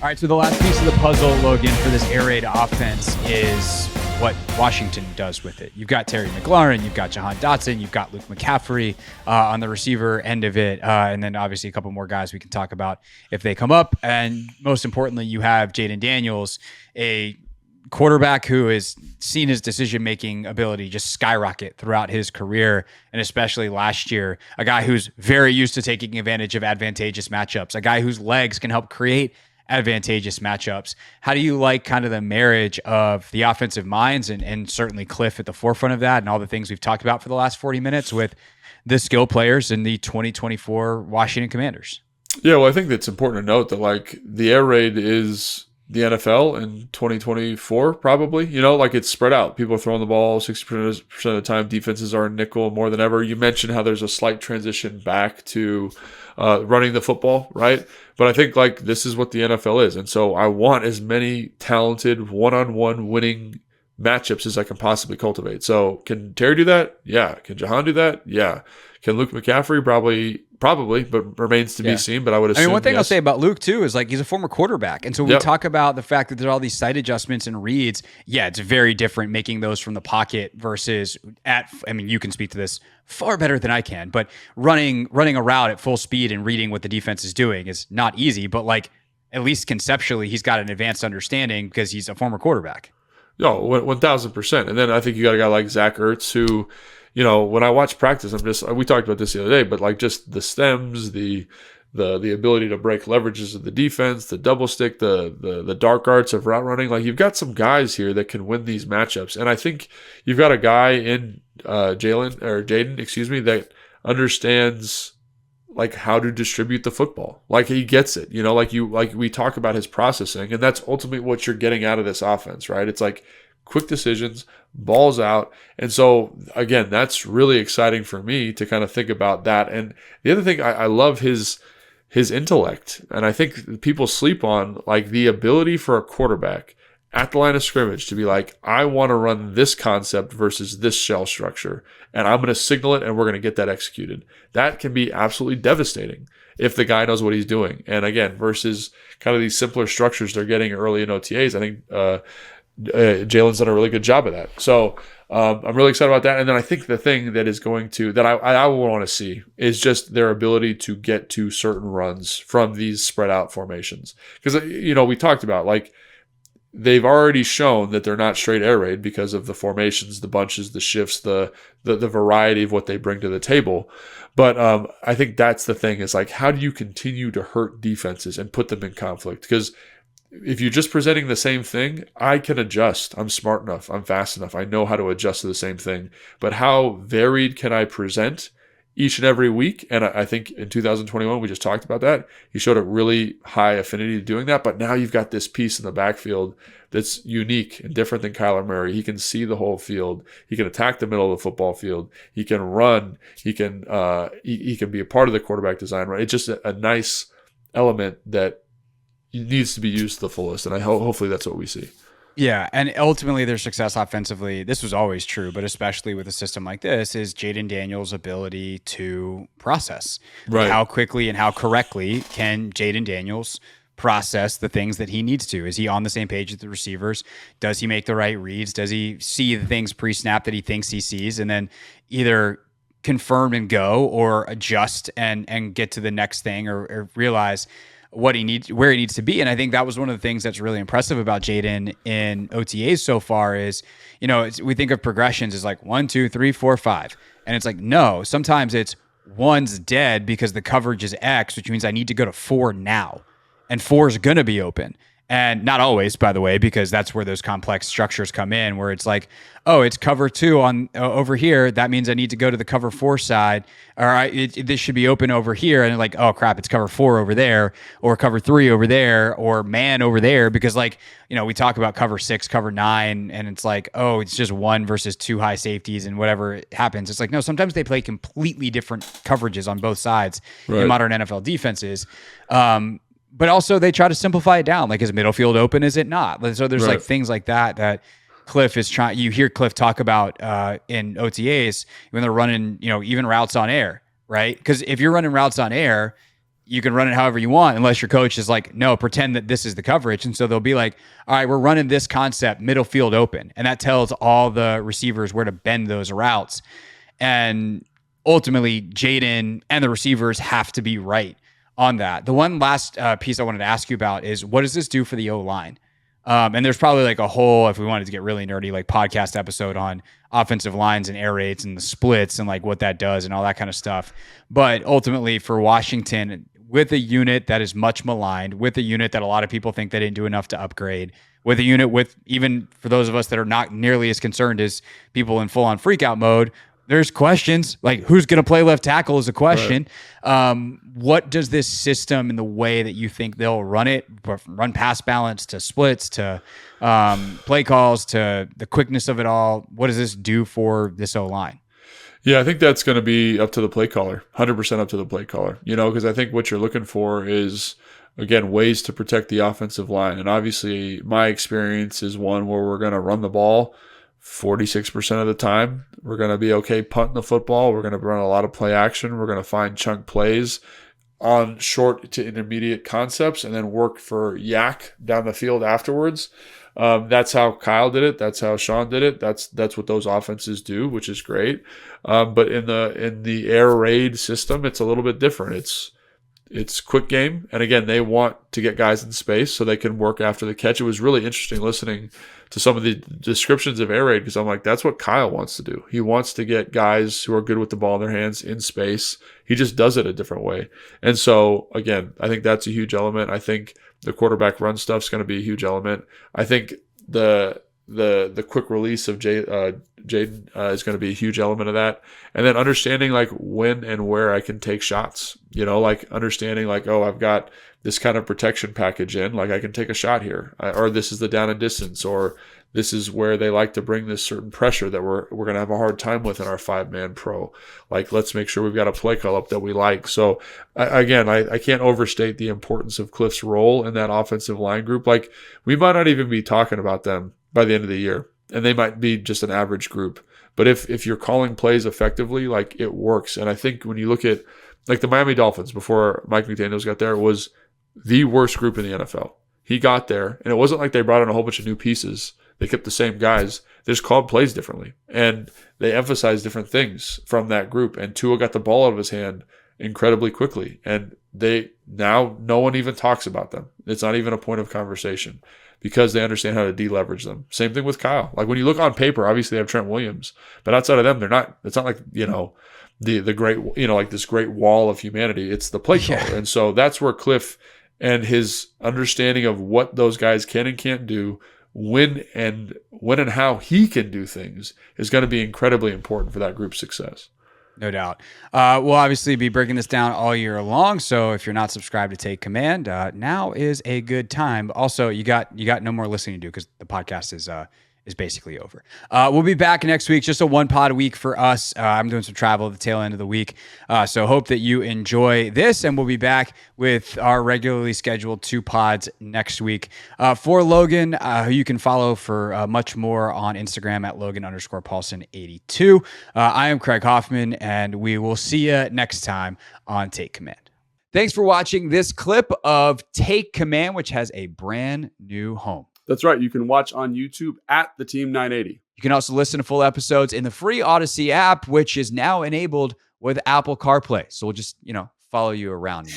All right, so the last piece of the puzzle, Logan, for this air raid offense is what Washington does with it. You've got Terry McLaurin, you've got Jahan Dotson, you've got Luke McCaffrey on the receiver end of it, and then obviously a couple more guys we can talk about if they come up. And most importantly, you have Jayden Daniels, a quarterback who has seen his decision-making ability just skyrocket throughout his career, and especially last year, a guy who's very used to taking advantage of advantageous matchups, a guy whose legs can help create advantageous matchups. How do you like kind of the marriage of the offensive minds and certainly Kliff at the forefront of that and all the things we've talked about for the last 40 minutes with the skill players in the 2024 Washington Commanders? Yeah, well, I think it's important to note that like the air raid is the NFL in 2024, probably. You know, like it's spread out. People are throwing the ball 60% of the time. Defenses are in nickel more than ever. You mentioned how there's a slight transition back to running the football, right? But I think like this is what the NFL is. And so I want as many talented one-on-one winning matchups as I can possibly cultivate. So can Terry do that? Yeah. Can Jahan do that? Yeah. Can Luke McCaffrey? Probably, but remains to be seen. But I would assume. I mean, one thing I'll say about Luke too is like he's a former quarterback, and so we talk about the fact that there's all these sight adjustments and reads. Yeah, it's very different making those from the pocket versus at. I mean, you can speak to this far better than I can, but running a route at full speed and reading what the defense is doing is not easy. But like at least conceptually, he's got an advanced understanding because he's a former quarterback. No, 1,000%. And then I think you got a guy like Zach Ertz who, you know, when I watch practice, we talked about this the other day, but like just the stems, the ability to break leverages of the defense, the double stick, the dark arts of route running, like you've got some guys here that can win these matchups. And I think you've got a guy in Jayden, that understands like how to distribute the football. Like he gets it, you know, like we talk about his processing, and that's ultimately what you're getting out of this offense, right? It's like quick decisions, balls out. And so again, that's really exciting for me to kind of think about that. And the other thing, I love his intellect. And I think people sleep on like the ability for a quarterback at the line of scrimmage to be like, I want to run this concept versus this shell structure, and I'm going to signal it and we're going to get that executed. That can be absolutely devastating if the guy knows what he's doing. And again, versus kind of these simpler structures they're getting early in OTAs, I think Jalen's done a really good job of that. So I'm really excited about that. And then I think the thing that is going to, that I will want to see is just their ability to get to certain runs from these spread out formations. Because, you know, we talked about like, they've already shown that they're not straight air raid because of the formations, the bunches, the shifts, the variety of what they bring to the table. But I think that's the thing is like, how do you continue to hurt defenses and put them in conflict? Because if you're just presenting the same thing, I can adjust. I'm smart enough. I'm fast enough. I know how to adjust to the same thing. But how varied can I present each and every week? And I think in 2021, we just talked about that. He showed a really high affinity to doing that. But now you've got this piece in the backfield that's unique and different than Kyler Murray. He can see the whole field. He can attack the middle of the football field. He can run. He can be a part of the quarterback design. Right? It's just a nice element that needs to be used to the fullest. And hopefully that's what we see. Yeah, and ultimately their success offensively, this was always true, but especially with a system like this, is Jayden Daniels' ability to process. Right. How quickly and how correctly can Jayden Daniels process the things that he needs to? Is he on the same page with the receivers? Does he make the right reads? Does he see the things pre-snap that he thinks he sees and then either confirm and go or adjust and get to the next thing or realize what he needs, where he needs to be. And I think that was one of the things that's really impressive about Jayden in OTAs so far is, you know, we think of progressions as like 1, 2, 3, 4, 5. And it's like, no, sometimes it's 1's dead because the coverage is X, which means I need to go to 4 now. And 4 is going to be open. And not always, by the way, because that's where those complex structures come in, where it's like, oh, it's cover 2 on over here. That means I need to go to the cover 4 side. Or this should be open over here. And like, oh crap, it's cover 4 over there, or cover 3 over there, or man over there. Because like, you know, we talk about cover 6, cover 9, and it's like, oh, it's just 1 versus 2 high safeties and whatever happens. It's like, no, sometimes they play completely different coverages on both sides in modern NFL defenses. But also they try to simplify it down. Like, is middle field open? Is it not? So there's like things like that Kliff is trying. You hear Kliff talk about in OTAs when they're running, you know, even routes on air, right? Because if you're running routes on air, you can run it however you want, unless your coach is like, no, pretend that this is the coverage. And so they'll be like, all right, we're running this concept middle field open. And that tells all the receivers where to bend those routes. And ultimately, Jayden and the receivers have to be right on that. The one last piece I wanted to ask you about is, what does this do for the O-line? And there's probably like a whole, if we wanted to get really nerdy, like podcast episode on offensive lines and air raids and the splits and like what that does and all that kind of stuff. But ultimately for Washington, with a unit that is much maligned, with a unit that a lot of people think they didn't do enough to upgrade, with a unit with, even for those of us that are not nearly as concerned as people in full on freak out mode, there's questions like who's going to play left tackle is a question. Right. What does this system and the way that you think they'll run it, run pass balance to splits to play calls to the quickness of it all, what does this do for this O-line? Yeah, I think that's going to be up to the play caller, 100% up to the play caller, because I think what you're looking for is, again, ways to protect the offensive line. And obviously my experience is one where we're going to run the ball 46% of the time. We're going to be okay punting the football. We're going to run a lot of play action. We're going to find chunk plays on short to intermediate concepts and then work for yak down the field afterwards. That's how Kyle did it. That's how Sean did it. That's what those offenses do, which is great. But in the air raid system, it's a little bit different. It's quick game. And again, they want to get guys in space so they can work after the catch. It was really interesting listening to some of the descriptions of air raid because I'm like, that's what Kyle wants to do. He wants to get guys who are good with the ball in their hands in space. He just does it a different way. And so, again, I think that's a huge element. I think the quarterback run stuff is going to be a huge element. I think the quick release of Jayden is going to be a huge element of that. And then understanding like when and where I can take shots, like understanding like, oh, I've got this kind of protection package in, like I can take a shot here, or this is the down and distance, or this is where they like to bring this certain pressure that we're going to have a hard time with in our 5-man pro. Like, let's make sure we've got a play call up that we like. So I can't overstate the importance of Kliff's role in that offensive line group. Like, we might not even be talking about them by the end of the year, and they might be just an average group. But if you're calling plays effectively, like, it works. And I think when you look at like the Miami Dolphins before Mike McDaniels got there, it was the worst group in the NFL. He got there, and it wasn't like they brought in a whole bunch of new pieces. They kept the same guys. They just called plays differently, and they emphasized different things from that group. And Tua got the ball out of his hand incredibly quickly, and now no one even talks about them. It's not even a point of conversation because they understand how to deleverage them. Same thing with Kyle. Like when you look on paper, obviously they have Trent Williams, but outside of them, they're not. It's not like the great like this great wall of humanity. It's the play caller, and so that's where Kliff and his understanding of what those guys can and can't do, when and how he can do things is going to be incredibly important for that group's success. No doubt. We'll obviously be breaking this down all year long. So if you're not subscribed to Take Command, now is a good time. Also, you got no more listening to do because the podcast is basically over. We'll be back next week. Just a one pod a week for us. I'm doing some travel at the tail end of the week. So hope that you enjoy this, and we'll be back with our regularly scheduled 2 pods next week. For Logan, who you can follow for much more on Instagram at Logan_Paulson82. I am Craig Hoffman, and we will see you next time on Take Command. Thanks for watching this clip of Take Command, which has a brand new home. That's right. You can watch on YouTube at the Team 980. You can also listen to full episodes in the free Odyssey app, which is now enabled with Apple CarPlay. So we'll just, follow you around.